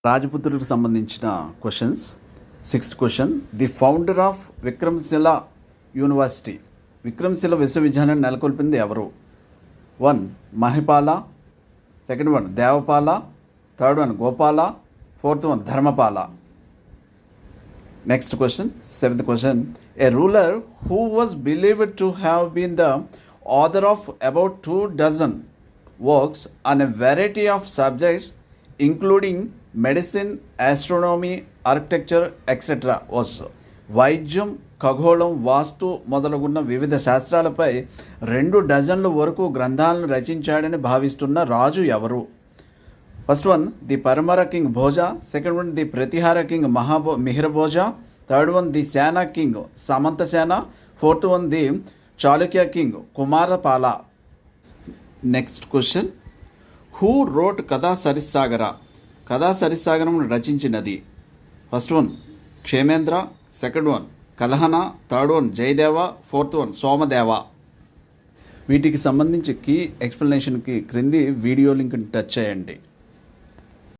రాజపుత్రులకు సంబంధించిన questions. 6th question, the founder of Vikramashila university, Vikramashila విశ్వవిద్యాలయాన్ని నెలకొల్పింది ఎవరు? 1 Mahipala, 2nd one Devapala, 3rd one Gopala, 4th one Dharmapala. Next question, 7th question, a ruler who was believed to have been the author of about 2 dozen works on a variety of subjects including medicine, astronomy, architecture, etc. was వైద్యం, ఖగోళం, వాస్తు మొదలగున్న వివిధ శాస్త్రాలపై 2 డజన్ల వరకు గ్రంథాలను రచించాడని భావిస్తున్న రాజు ఎవరు? First one the Paramara king Bhoja, 2nd one the Pratihara king Mihirabhoja, 3rd one the Sena king Samantasena, 4th one the Chalukya king Kumarapala. Next question, who wrote Katha Saritsagara, Katha సరిస్సాగరం రచించినది? First one Kshemendra, 2nd one Kalhana, 3rd one Jayadeva, 4th one Somadeva. వీటికి సంబంధించి కీ ఎక్స్ప్లెనేషన్కి క్రింది వీడియో లింక్ని టచ్ చేయండి.